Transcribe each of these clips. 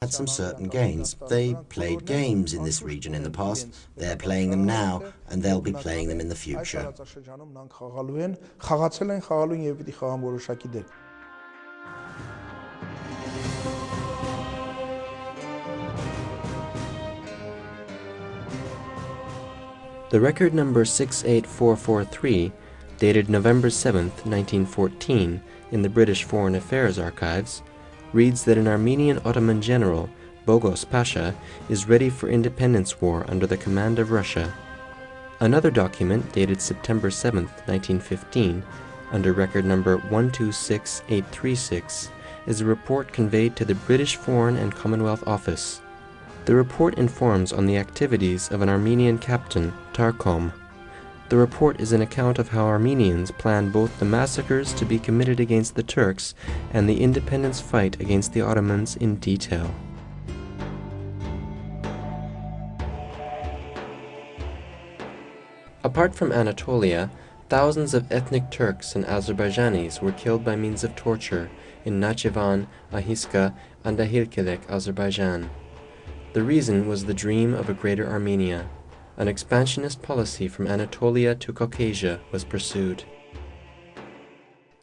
had some certain gains. They played games in this region in the past, they're playing them now, and they'll be playing them in the future. The record number 68443, dated November 7, 1914, in the British Foreign Affairs Archives, reads that an Armenian Ottoman general, Bogos Pasha, is ready for independence war under the command of Russia. Another document, dated September 7, 1915, under record number 126836, is a report conveyed to the British Foreign and Commonwealth Office. The report informs on the activities of an Armenian captain, Tarkom. The report is an account of how Armenians planned both the massacres to be committed against the Turks and the independence fight against the Ottomans in detail. Apart from Anatolia, thousands of ethnic Turks and Azerbaijanis were killed by means of torture in Nachivan, Ahiska, and Ahirkelek, Azerbaijan. The reason was the dream of a greater Armenia. An expansionist policy from Anatolia to Caucasia was pursued.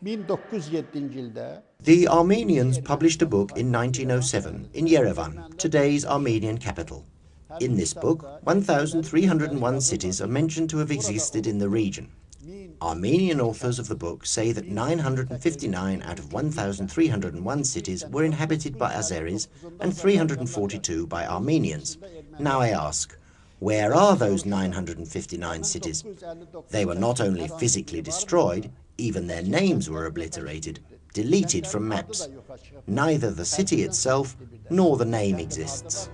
The Armenians published a book in 1907 in Yerevan, today's Armenian capital. In this book, 1,301 cities are mentioned to have existed in the region. Armenian authors of the book say that 959 out of 1,301 cities were inhabited by Azeris and 342 by Armenians. Now I ask, where are those 959 cities? They were not only physically destroyed, even their names were obliterated, deleted from maps. Neither the city itself nor the name exists.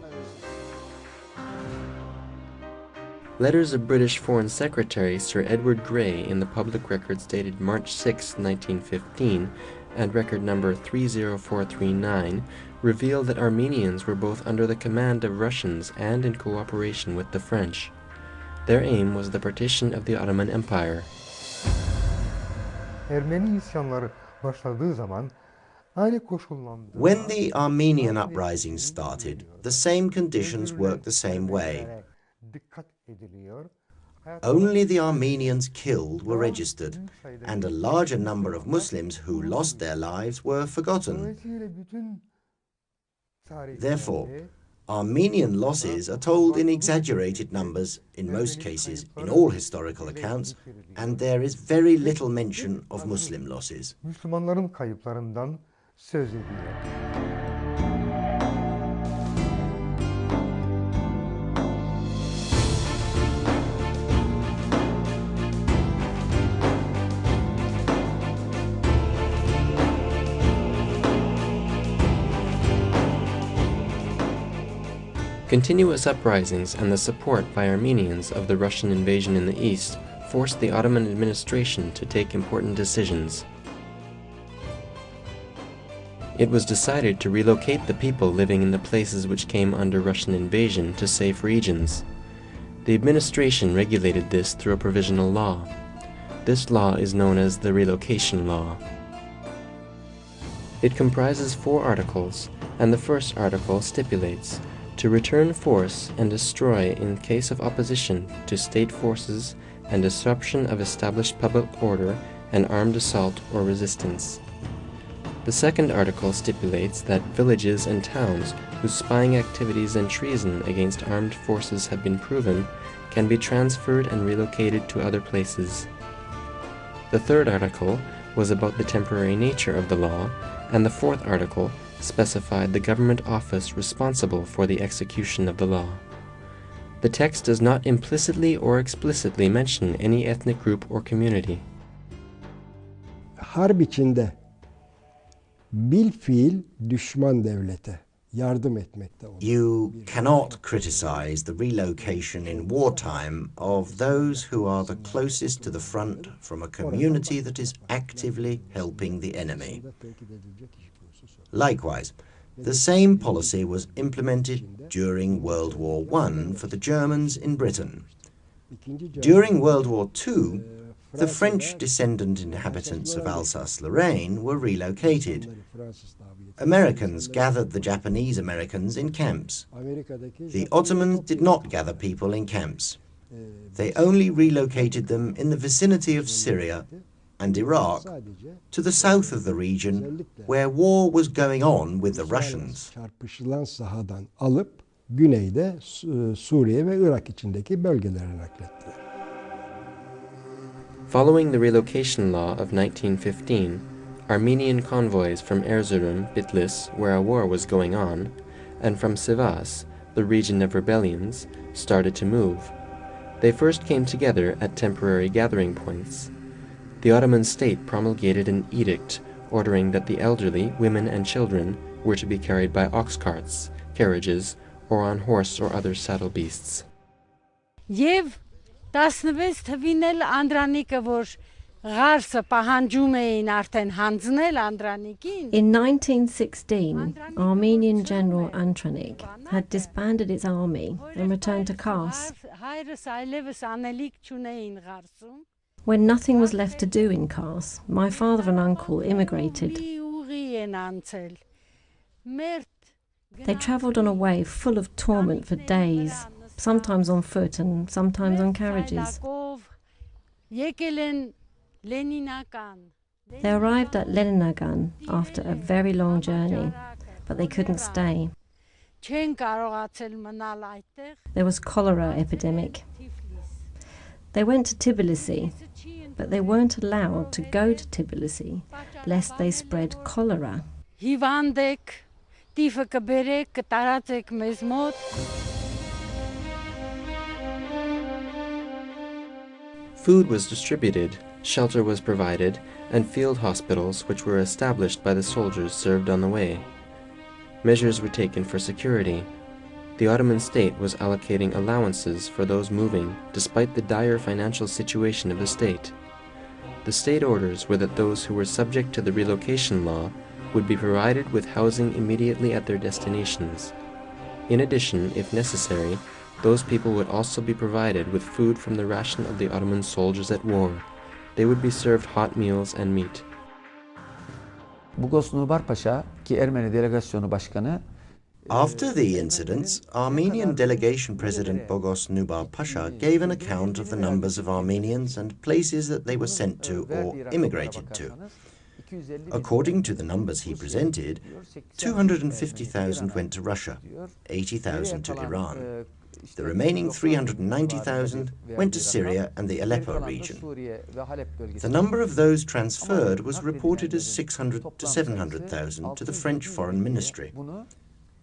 Letters of British Foreign Secretary Sir Edward Grey in the public records dated March 6, 1915, and record number 30439, reveal that Armenians were both under the command of Russians and in cooperation with the French. Their aim was the partition of the Ottoman Empire. When the Armenian uprising started, the same conditions worked the same way. Only the Armenians killed were registered, and a larger number of Muslims who lost their lives were forgotten. Therefore, Armenian losses are told in exaggerated numbers in most cases in all historical accounts, and there is very little mention of Muslim losses. Continuous uprisings and the support by Armenians of the Russian invasion in the east forced the Ottoman administration to take important decisions. It was decided to relocate the people living in the places which came under Russian invasion to safe regions. The administration regulated this through a provisional law. This law is known as the Relocation Law. It comprises 4 articles, and the first article stipulates to return force and destroy in case of opposition to state forces and disruption of established public order and armed assault or resistance. The second article stipulates that villages and towns whose spying activities and treason against armed forces have been proven can be transferred and relocated to other places. The third article was about the temporary nature of the law, and the fourth article specified the government office responsible for the execution of the law. The text does not implicitly or explicitly mention any ethnic group or community. Harp içinde bilfiil düşman devlete yardım etmekte olur. You cannot criticize the relocation in wartime of those who are the closest to the front from a community that is actively helping the enemy. Likewise, the same policy was implemented during World War I for the Germans in Britain. During World War II, The French descendant inhabitants of Alsace-Lorraine were relocated. Americans gathered the Japanese Americans in camps. The Ottomans did not gather people in camps. They only relocated them in the vicinity of Syria and Iraq to the south of the region where war was going on with the Russians. Çarpışılan sahadan alıp güneyde Suriye ve Irak içindeki bölgelere naklettiler. Following the relocation law of 1915, Armenian convoys from Erzurum, Bitlis, where a war was going on, and from Sivas, the region of rebellions, started to move. They first came together at temporary gathering points. The Ottoman state promulgated an edict ordering that the elderly, women and children were to be carried by ox carts, carriages, or on horse or other saddle beasts. Եվ 16 թվին էլ Անդրանիկը որ Ղարսը պահանջում էին արդեն հանձնել Անդրանիկին. In 1916, Armenian General Antranik had disbanded its army and returned to Kars. Հայրս այլևս անելիք չունեին Ղարսում. When nothing was left to do in Kars, my father and uncle immigrated. Ուղի են անցել. Մերթ They travelled on a way full of torment for days, sometimes on foot and sometimes on carriages. եկել են Լենինական. They arrived at Leninagan after a very long journey, but they couldn't stay. Չեն կարողացել մնալ այդտեղ. There was cholera epidemic. They went to Tbilisi, but they weren't allowed to go to Tbilisi lest they spread cholera. Հիվանդ եք, տիֆը կբերեք, կտարածեք մեզ մոտ. Food was distributed, shelter was provided, and field hospitals which were established by the soldiers served on the way. Measures were taken for security. The Ottoman state was allocating allowances for those moving despite the dire financial situation of the state. The state orders were that those who were subject to the relocation law would be provided with housing immediately at their destinations. In addition, if necessary, those people would also be provided with food from the ration of the Ottoman soldiers at war. They would be served hot meals and meat. Bogos Nubar Pasha, ki Ermeni delegasyonu başkanı, After the incidents, Armenian delegation president Bogos Nubar Pasha gave an account of the numbers of Armenians and places that they were sent to or immigrated to. According to the numbers he presented, 250,000 went to Russia, 80,000 to Iran. The remaining 390,000 went to Syria and the Aleppo region. The number of those transferred was reported as 600 to 700,000 to the French Foreign Ministry.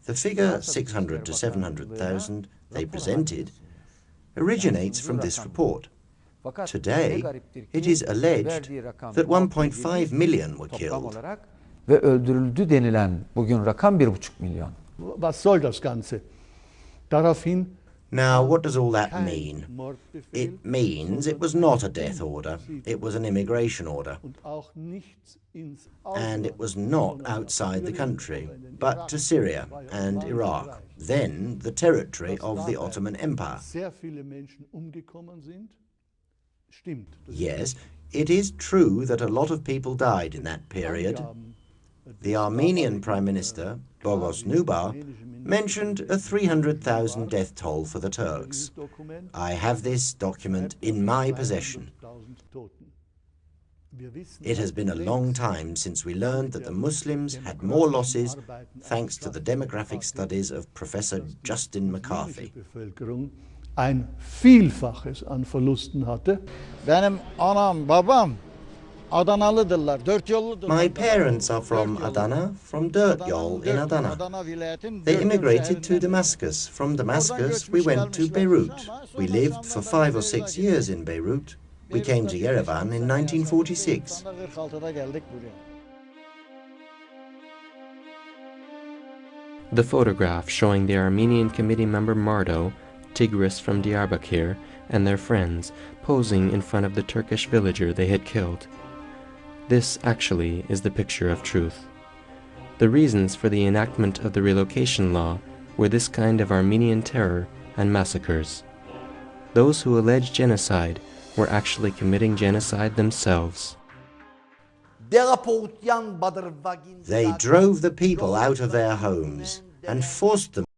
The figure 600 to 700,000 they presented originates from this report. Today, it is alleged that 1.5 million were killed. ve öldürüldü denilen bugün rakam 1,5 milyon. Was soll das Ganze? Daraufhin Now, what does all that mean? It means it was not a death order, it was an immigration order. And it was not outside the country, but to Syria and Iraq, then the territory of the Ottoman Empire. Yes, it is true that a lot of people died in that period. The Armenian Prime Minister, Bogos Nubar, mentioned a 300,000 death toll for the Turks. I have this document in my possession. It has been a long time since we learned that the Muslims had more losses thanks to the demographic studies of Professor Justin McCarthy. Ein Vielfaches an Verlusten hatte. Benim anam, babam Adanalıdırlar, dört yolludur. My parents are from Adana, from Dörtyol in Adana. They immigrated to Damascus. From Damascus, we went to Beirut. We lived for 5 or 6 years in Beirut. We came to Yerevan in 1946. The photograph showing the Armenian committee member Mardo, Tigris from Diyarbakir, and their friends posing in front of the Turkish villager they had killed. This, actually, is the picture of truth. The reasons for the enactment of the relocation law were this kind of Armenian terror and massacres. Those who allege genocide were actually committing genocide themselves. They drove the people out of their homes and forced them